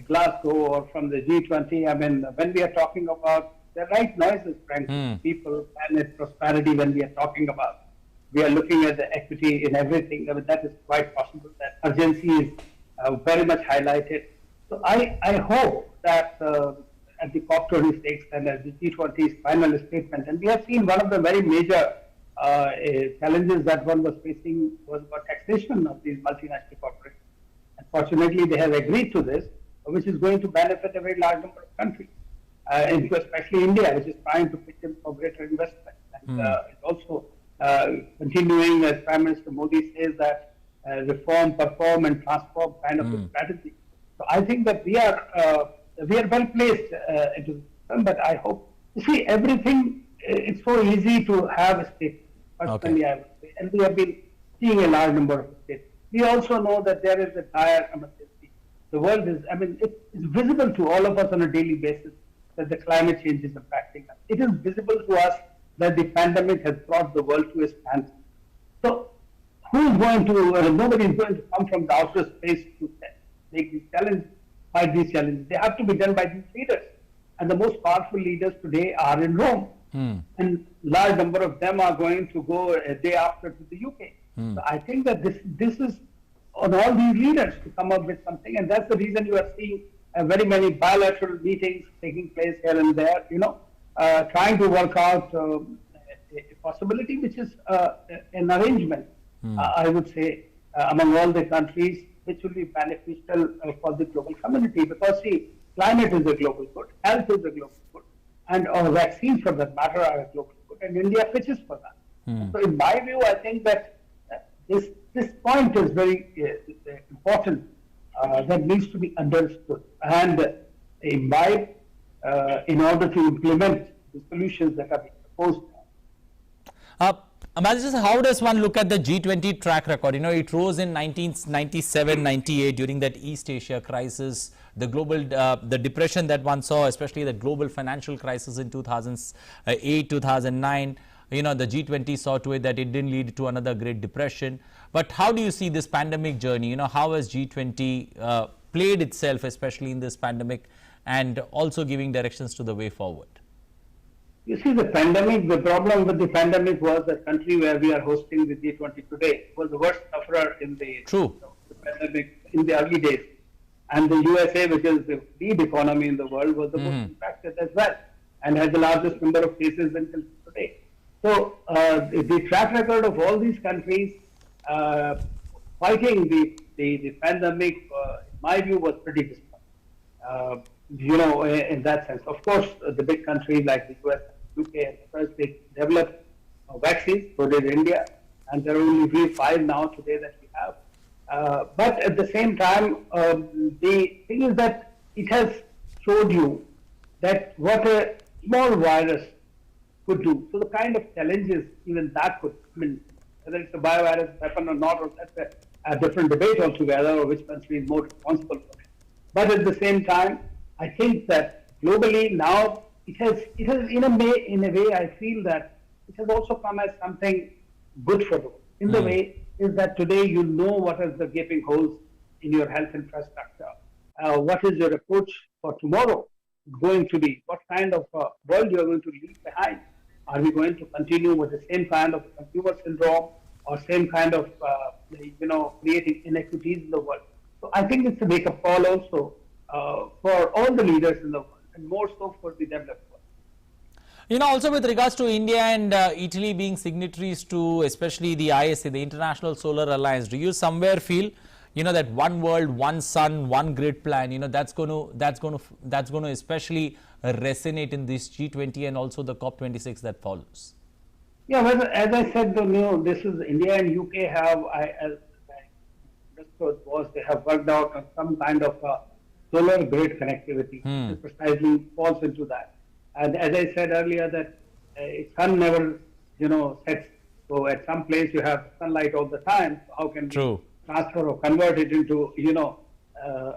Glasgow or from the G20, I mean, when we are talking about the right noises, frankly, people, planet, prosperity, when we are talking about, we are looking at the equity in everything. I mean, that is quite possible. That urgency is very much highlighted. So I hope that at the COP26 and at the G20's final statement, and we have seen one of the very major challenges that one was facing was about taxation of these multinational corporations. Unfortunately, they have agreed to this, which is going to benefit a very large number of countries, especially India, which is trying to pitch in for greater investment. And it also continuing, as Prime Minister Modi says, that reform, perform, and transform kind of a strategy. So I think that we are well placed into this, but I hope, you see, everything, it's so easy to have a state, personally, I would say, and we have been seeing a large number of states. We also know that there is a dire emergency. The world is, I mean, it's visible to all of us on a daily basis that the climate change is impacting us. It is visible to us that the pandemic has brought the world to a standstill. So, who is going to, nobody is going to come from the outer space to make these challenges, fight these challenges. They have to be done by these leaders. And the most powerful leaders today are in Rome. And large number of them are going to go a day after to the UK. So I think that this is on all these leaders to come up with something, and that's the reason you are seeing very many bilateral meetings taking place here and there, trying to work out a possibility, which is an arrangement, I would say, among all the countries, which will be beneficial for the global community. Because, see, climate is a global good, health is a global good, and vaccines, for that matter, are a global good, and India pitches for that. So, in my view, I think that this point is very important, that needs to be understood and imbibed in order to implement the solutions that are being proposed. How does one look at the G20 track record? It rose in 1997, 98 during that East Asia crisis, the global, the depression that one saw, especially the global financial crisis in 2008, 2009. The G20 saw to it that it didn't lead to another Great Depression. But how do you see this pandemic journey? How has G20 played itself, especially in this pandemic, and also giving directions to the way forward? You see, the problem with the pandemic was the country where we are hosting the G20 today was the worst sufferer in the pandemic in the early days. And the USA, which is the lead economy in the world, was the most impacted as well, and has the largest number of cases until today. So, the track record of all these countries fighting the pandemic, in my view, was pretty dismal. In that sense. Of course, the big countries like the US, UK, and first they developed vaccines, so did India, and there are only 5 now today that we have. But at the same time, the thing is that it has showed you that what a small virus could do. So the kind of challenges even that could, whether it's a biovirus weapon or not, or that's a different debate altogether, or which country is more responsible for it. But at the same time, I think that globally now it has in a way I feel that it has also come as something good for the world. In the way is that today you know what is the gaping holes in your health infrastructure. What is your approach for tomorrow going to be? What kind of world you are going to leave behind? Are we going to continue with the same kind of consumer syndrome or same kind of creating inequities in the world? So I think it's a wake-up call also for all the leaders in the world, and more so for the developed world. Also with regards to India and Italy being signatories to especially the ISA, the International Solar Alliance, do you somewhere feel, that one world, one sun, one grid plan, that's going to especially resonate in this G20 and also the COP26 that follows? Yeah, well, as I said, this is India and UK have, as I understood, they have worked out on some kind of solar grid connectivity, which precisely falls into that. And as I said earlier, that sun never, sets. So at some place you have sunlight all the time. So how can we transfer or convert it into,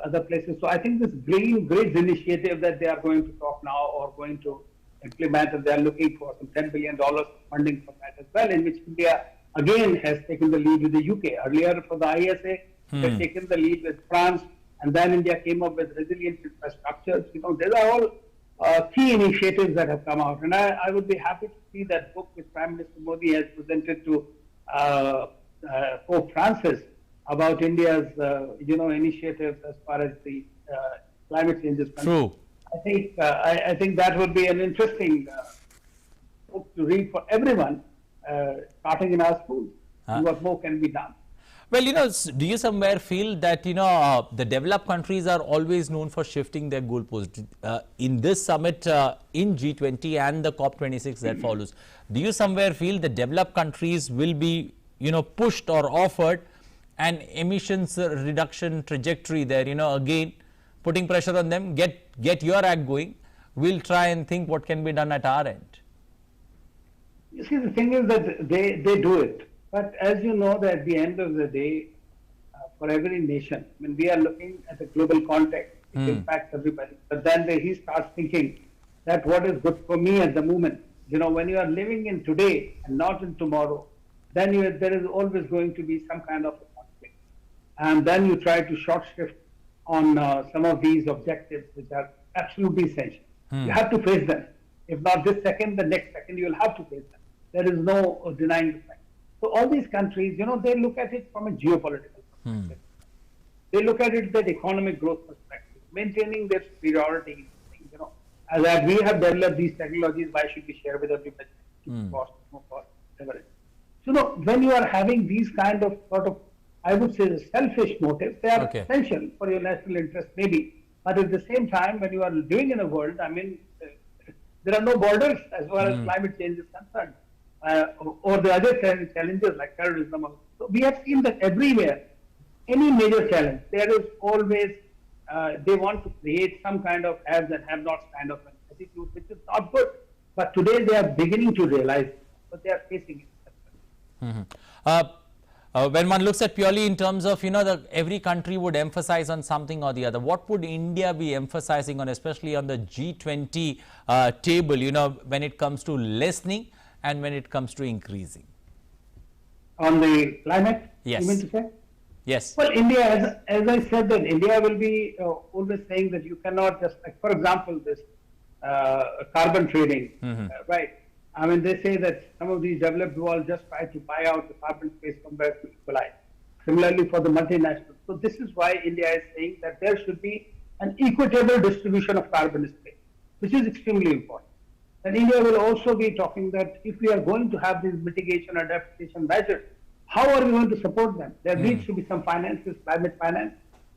other places? So I think this green grids initiative that they are going to talk now or going to implement, and they are looking for some $10 billion funding for that as well, in which India again has taken the lead with the UK. Earlier for the ISA, they had taken the lead with France. And then India came up with resilient infrastructures. These are all key initiatives that have come out. And I would be happy to see that book which Prime Minister Modi has presented to Pope Francis about India's, initiatives as far as the climate change is concerned. I think that would be an interesting book to read for everyone, starting in our schools. What more can be done? Well, do you somewhere feel that, the developed countries are always known for shifting their goalposts? In this summit, in G20 and the COP26 that follows, do you somewhere feel the developed countries will be, pushed or offered an emissions reduction trajectory there, again, putting pressure on them, get your act going, we'll try and think what can be done at our end? You see, the thing is that they do it. But as you know, that at the end of the day, for every nation, when we are looking at a global context, it impacts everybody. But then he starts thinking that what is good for me at the moment. When you are living in today and not in tomorrow, then there is always going to be some kind of a conflict. And then you try to short shift on some of these objectives, which are absolutely essential. You have to face them. If not this second, the next second, you will have to face them. There is no denying the fact. So all these countries, they look at it from a geopolitical perspective. They look at it from economic growth perspective, maintaining their superiority. As we have developed these technologies, why should we share with everybody? Cost, no cost, whatever it is. So when you are having these kind of I would say, the selfish motives, they are essential for your national interest, maybe. But at the same time, when you are living in a world, there are no borders as far as climate change is concerned. Or the other challenges like terrorism. So we have seen that everywhere, any major challenge, there is always, they want to create some kind of haves and have-nots kind of an attitude, which is not good. But today they are beginning to realize it, but they are facing it. When one looks at purely in terms of, every country would emphasize on something or the other, what would India be emphasizing on, especially on the G20 table, when it comes to lessening and when it comes to increasing? On the climate, yes. You mean to say? Yes. Well, India, as I said, that India will be always saying that you cannot just, like, for example, this carbon trading, right? They say that some of these developed world just try to buy out the carbon space compared to equalize. Similarly, for the multinationals. So this is why India is saying that there should be an equitable distribution of carbon space, which is extremely important. And India will also be talking that if we are going to have these mitigation and adaptation measures, how are we going to support them? There needs to be some finances, climate finance.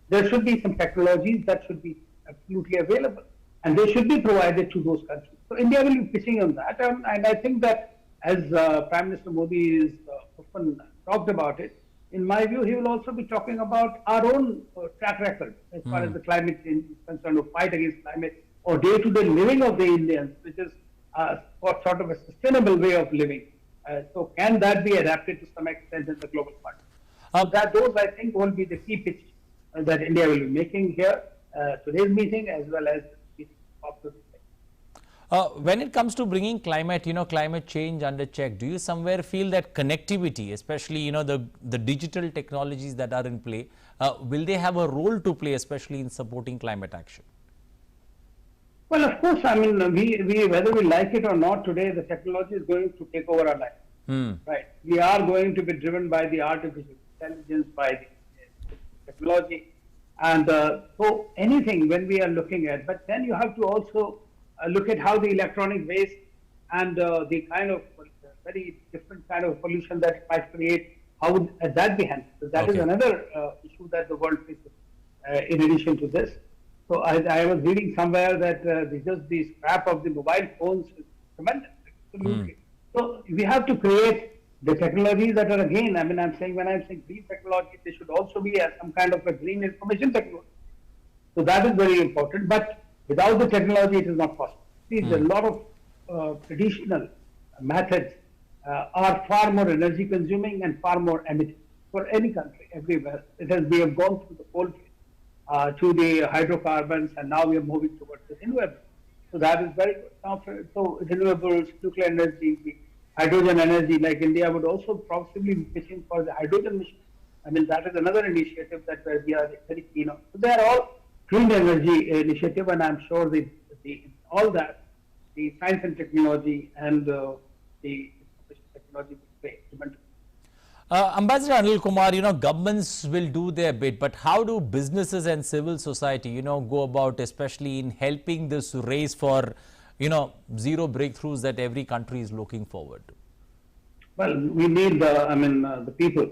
There should be some technologies that should be absolutely available, and they should be provided to those countries. So India will be pitching on that, and I think that as Prime Minister Modi is often talked about it, in my view, he will also be talking about our own track record as far as the climate change is concerned, or fight against climate, or day-to-day living of the Indians, which is sort of a sustainable way of living. So can that be adapted to some extent in the global fund? Those, I think, will be the key pitch that India will be making here, today's meeting, as well as the meeting after this. When it comes to bringing climate, climate change under check, do you somewhere feel that connectivity, especially, the digital technologies that are in play, will they have a role to play, especially in supporting climate action? Well, of course, we whether we like it or not, today the technology is going to take over our life. Right? We are going to be driven by the artificial intelligence, by the technology, and so anything when we are looking at. But then you have to also look at how the electronic waste and the kind of very different kind of pollution that it might create, how would that be handled? So that is another issue that the world faces in addition to this. So I was reading somewhere that just the scrap of the mobile phones is tremendous, absolutely. So we have to create the technologies that are, again, when I'm saying green technology, they should also be some kind of a green information technology. So that is very important. But without the technology, it is not possible. See, a lot of traditional methods are far more energy consuming and far more emitting for any country, everywhere. We have gone through the coal phase to the hydrocarbons, and now we are moving towards the renewables. So that is very good. Now, so renewables, nuclear energy, the hydrogen energy, like India would also possibly be pitching for the hydrogen mission. That is another initiative that we are very keen on. So they are all clean energy initiative, and I'm sure all that, the science and technology and the information technology will play tremendous. Ambassador Anil Kumar, governments will do their bit, but how do businesses and civil society, go about, especially in helping this race for, zero breakthroughs that every country is looking forward to? Well, we need the people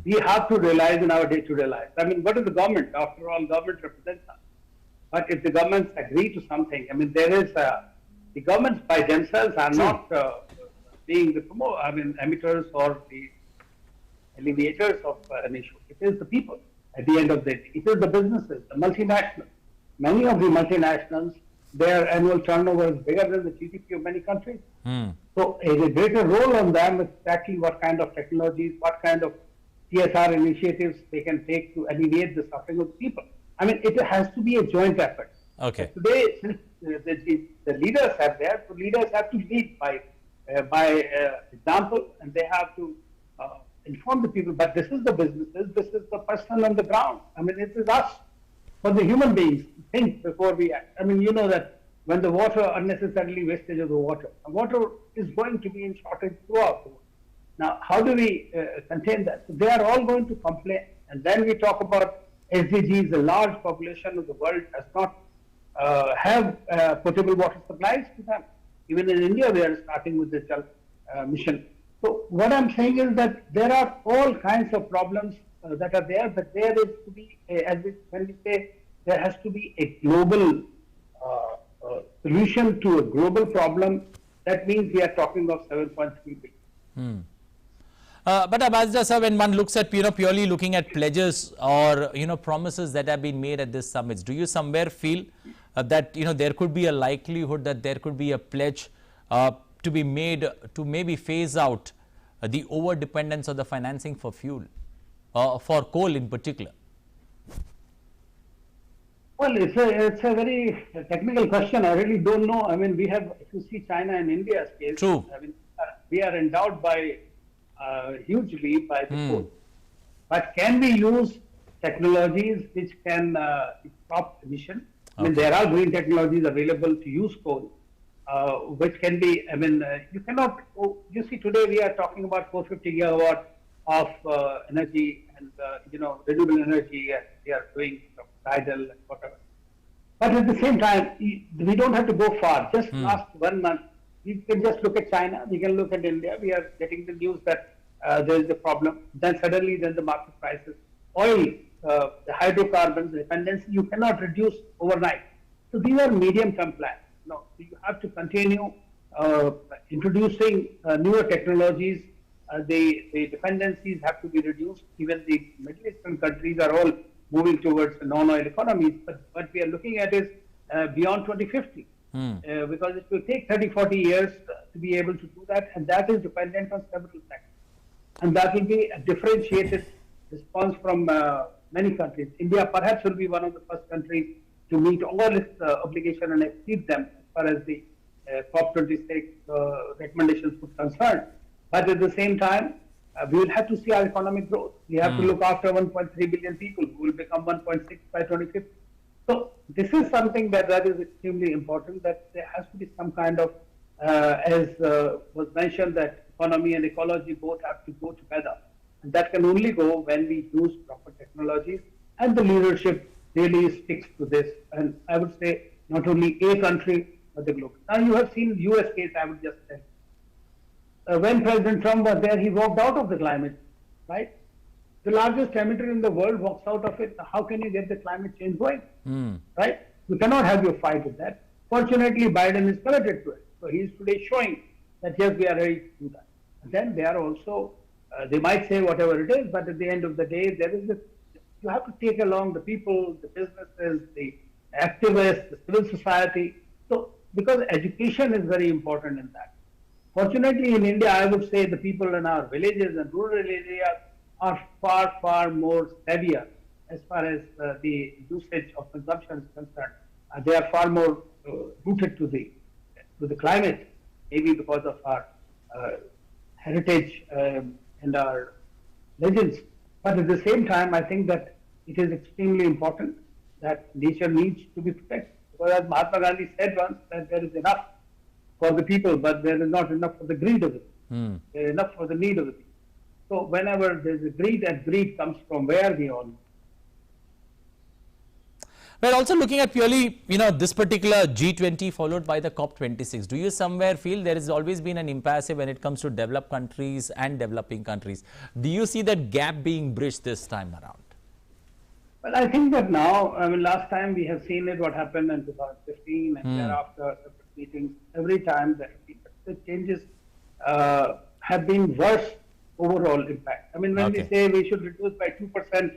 We have to realize in our day-to-day life. I mean, what is the government? After all, government represents us. But if the governments agree to something, I mean, there is the governments by themselves are not being the emitters or the alleviators of an issue. It is the people at the end of the day. It is the businesses, the multinationals. Many of the multinationals, their annual turnover is bigger than the GDP of many countries. So a greater role on them is exactly what kind of technologies, what kind of CSR initiatives they can take to alleviate the suffering of the people. I mean, it has to be a joint effort. Okay. Today, since the leaders are there, so leaders have to lead by example, and they have to inform the people. But this is the businesses, this is the person on the ground. I mean, it is us, for the human beings, to think before we act. I mean, you know that when the water, unnecessarily wastage of the water is going to be in shortage throughout the world. Now, how do we contain that? So they are all going to complain. And then we talk about SDGs. A large population of the world does not have potable water supplies to them. Even in India, we are starting with the Jal mission. So what I'm saying is that there are all kinds of problems that are there, but there is to be, when we say there has to be a global solution to a global problem, that means we are talking of 7.3 billion. But Ambassador sir, when one looks at purely looking at pledges or promises that have been made at this summits, do you somewhere feel that there could be a likelihood that there could be a pledge to be made to maybe phase out the over dependence of the financing for fuel, for coal in particular? Well, it's a very technical question. I really don't know. I mean, we have, if you see China and India's case, True. I mean, we are endowed by hugely by the coal. But can we use technologies which can stop emission? I mean, there are green technologies available to use coal, which can be, I mean, you cannot, you see today we are talking about 450 gigawatt of energy and, renewable energy, and we are doing tidal and whatever. But at the same time, we don't have to go far. Just last 1 month, we can just look at China, we can look at India, we are getting the news that there is a problem. Then suddenly, then the market prices, oil, the hydrocarbons, dependency, you cannot reduce overnight. So these are medium-term plans. No, so you have to continue introducing newer technologies. The dependencies have to be reduced. Even the Middle Eastern countries are all moving towards non-oil economies. But what we are looking at is beyond 2050. Because it will take 30-40 years to be able to do that, and that is dependent on several sectors. And that will be a differentiated response from many countries. India perhaps will be one of the first countries to meet all its obligations and exceed them as far as the COP26 recommendations are concerned. But at the same time, we will have to see our economic growth. We have to look after 1.3 billion people who will become 1.6 by 2050. So this is something that is extremely important, that there has to be some kind of, as was mentioned, that economy and ecology both have to go together. And that can only go when we use proper technologies, and the leadership really sticks to this. And I would say not only a country, but the globe. Now you have seen the US case, I would just say. When President Trump was there, he walked out of the climate, right? The largest emitter in the world walks out of it. How can you get the climate change going? Right? You cannot have your fight with that. Fortunately, Biden is committed to it. So he is today showing that yes, we are ready to do that. And then they are also, they might say whatever it is, but at the end of the day, there is this, you have to take along the people, the businesses, the activists, the civil society. So, because education is very important in that. Fortunately, in India, I would say the people in our villages and rural areas are far, far more heavier as far as the usage of consumption is concerned. They are far more rooted to the climate, maybe because of our heritage and our legends. But at the same time, I think that it is extremely important that nature needs to be protected. Because as Mahatma Gandhi said once, that there is enough for the people, but there is not enough for the greed of it. There is enough for the need of the people. So whenever there is a greed, and greed comes from where we all know. We're also looking at purely, this particular G20 followed by the COP26. Do you somewhere feel there has always been an impasse when it comes to developed countries and developing countries? Do you see that gap being bridged this time around? Well, I think that now, last time we have seen it, what happened in 2015 and thereafter, separate meetings, every time the changes have been worse overall impact. When we say we should reduce by 2%,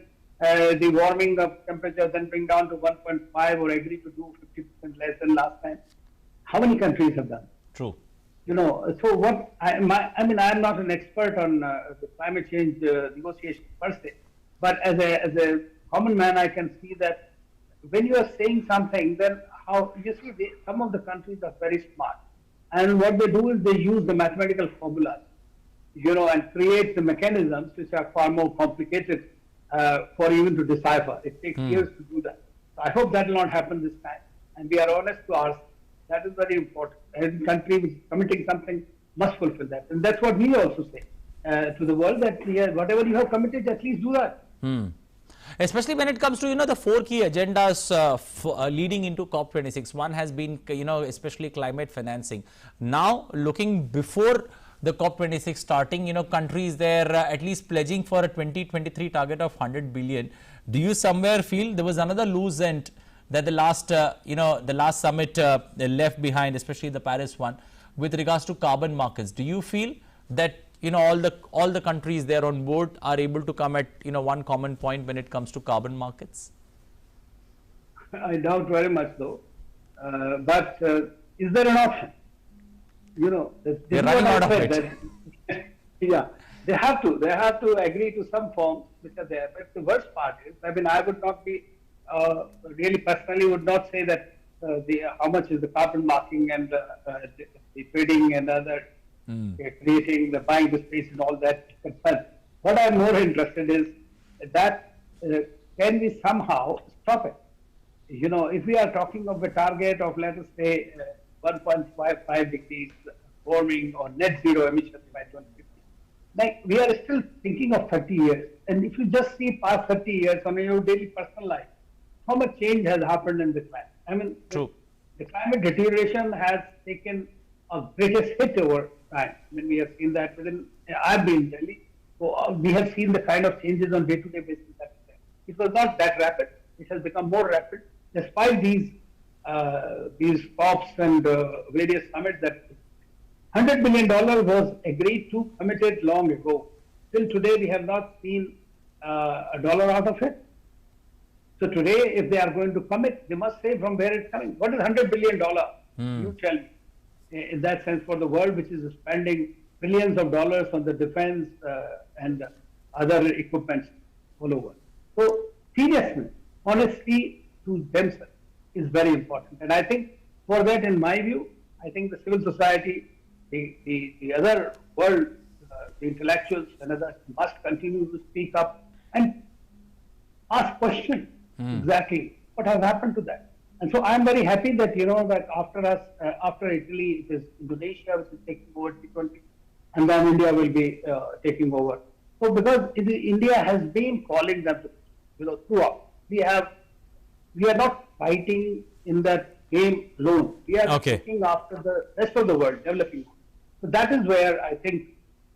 the warming of temperature, then bring down to 1.5 or agree to do 50% less than last time. How many countries have done? True. So what I'm not an expert on the climate change negotiation per se, but as a common man, I can see that when you are saying something, then some of the countries are very smart, and what they do is they use the mathematical formulas, and create the mechanisms which are far more complicated for even to decipher. It takes years to do that. So I hope that will not happen this time. And we are honest to ourselves. That is very important. Every country which is committing something must fulfill that. And that's what we also say to the world, that whatever you have committed, at least do that. Especially when it comes to, the 4 key agendas leading into COP26. One has been, especially climate financing. Now, looking before the COP26 starting, countries there at least pledging for a 2023 target of 100 billion. Do you somewhere feel there was another loose end that the last summit left behind, especially the Paris one, with regards to carbon markets? Do you feel that all the countries there on board are able to come at one common point when it comes to carbon markets? I doubt very much though. But is there an option? They're running out of it. Yeah, they have to agree to some forms which are there. But the worst part is, I would not be really personally would not say that how much is the carbon marking and the trading and other creating the buying the space and all that concern. What I'm more interested is that can we somehow stop it? If we are talking of a target of, let us say, 1.55 degrees warming or net zero emissions by 2050. Like, we are still thinking of 30 years. And if you just see past 30 years on your daily personal life, how much change has happened in the climate? True. The climate deterioration has taken a greatest hit over time. We have seen that I've been in Delhi. So we have seen the kind of changes on day-to-day basis that is there. It was not that rapid. It has become more rapid despite these COPs and various summits. That $100 billion was agreed to, committed long ago. Till today, we have not seen a dollar out of it. So today, if they are going to commit, they must say from where it's coming. What is $100 billion? You tell me. In that sense, for the world, which is spending billions of dollars on the defense and other equipments all over. So seriousness, honesty to themselves is very important. And I think for that, in my view, I think the civil society, the other world, the intellectuals and others must continue to speak up and ask questions exactly what has happened to that. And so I'm very happy that, that after us, after Italy, it is Indonesia which is taking over G20, and then India will be taking over. So because India has been calling them, throughout. We are not fighting in that game alone. We are looking after the rest of the world, developing. So that is where I think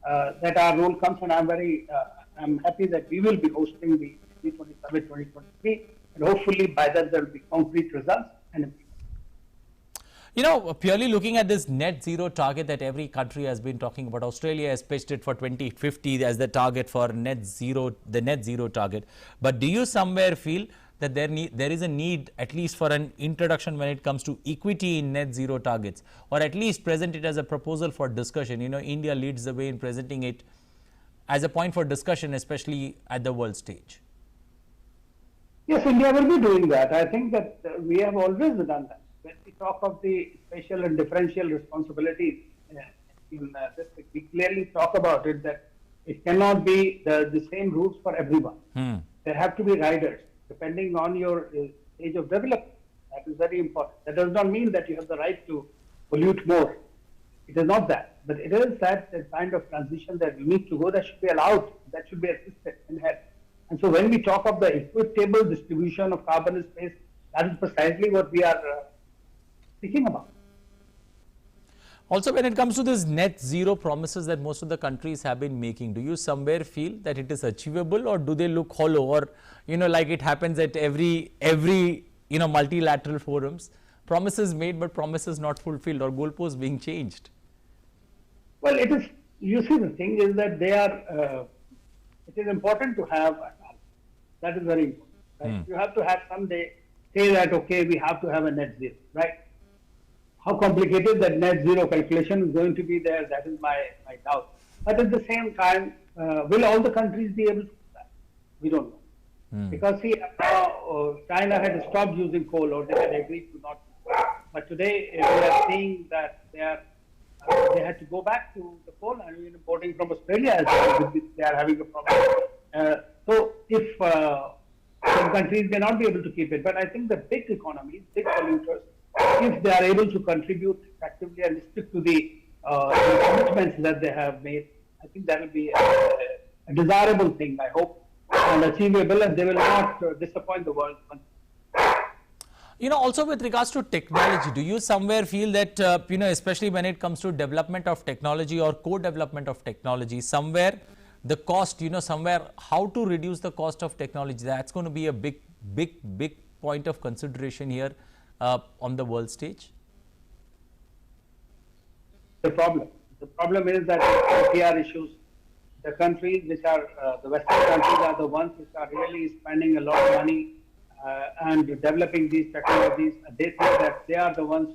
that our role comes, and I'm happy that we will be hosting the G20 Summit 2023, and hopefully by that there will be concrete results and improvement. Purely looking at this net zero target that every country has been talking about, Australia has pitched it for 2050 as the target for the net zero target. But do you somewhere feel that there is a need at least for an introduction when it comes to equity in net zero targets, or at least present it as a proposal for discussion? India leads the way in presenting it as a point for discussion, especially at the world stage. Yes, India will be doing that. I think that we have always done that. When we talk of the special and differential responsibilities in this, we clearly talk about it, that it cannot be the same rules for everyone. There have to be riders depending on your stage of development. That is very important. That does not mean that you have the right to pollute more. It is not that. But it is that the kind of transition that you need to go, that should be allowed, that should be assisted and helped. And so when we talk of the equitable distribution of carbon in space, That is precisely what we are speaking about. Also, when it comes to this net zero promises that most of the countries have been making, do you somewhere feel that it is achievable, or do they look hollow, or, like it happens at every multilateral forums, promises made but promises not fulfilled, or goalposts being changed? Well, it is, you see, the thing is that they are, it is important to have a balance. That is very important. Right? You have to have someday say that, okay, we have to have a net zero, right? How complicated that net zero calculation is going to be there, that is my doubt. But at the same time, will all the countries be able to do that? We don't know. Because see, China had stopped using coal, or they had agreed to not. But today we are seeing that they had to go back to the coal, and we're importing from Australia as well. They are having a problem. So if some countries may not be able to keep it, but I think the big economies, big polluters, if they are able to contribute effectively and stick to the commitments that they have made, I think that will be a desirable thing, I hope, and achievable, and they will not disappoint the world. Also with regards to technology, do you somewhere feel that, especially when it comes to development of technology or co-development of technology, somewhere the cost, somewhere how to reduce the cost of technology, that's going to be a big point of consideration here on the world stage? The problem is that IPR issues, the countries which are, the Western countries are the ones which are really spending a lot of money and developing these technologies. They think that they are the ones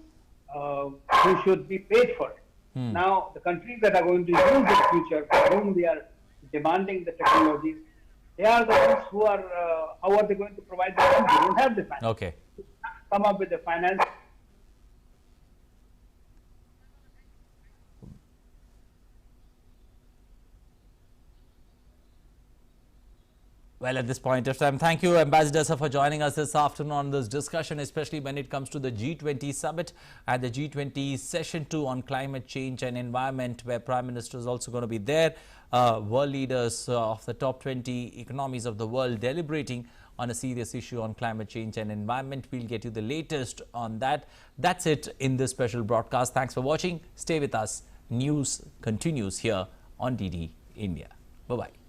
who should be paid for it. Now, the countries that are going to use in the future, for whom they are demanding the technologies, they are the ones who are, how are they going to provide the funds? They don't have the finance. Okay. Come up with the finance. Well, at this point of time, thank you, Ambassador, sir, for joining us this afternoon on this discussion, especially when it comes to the G20 Summit and the G20 Session 2 on climate change and environment, where Prime Minister is also going to be there. World leaders of the top 20 economies of the world deliberating on a serious issue on climate change and environment. We'll get you the latest on that. That's it in this special broadcast. Thanks for watching. Stay with us. News continues here on DD India. Bye-bye.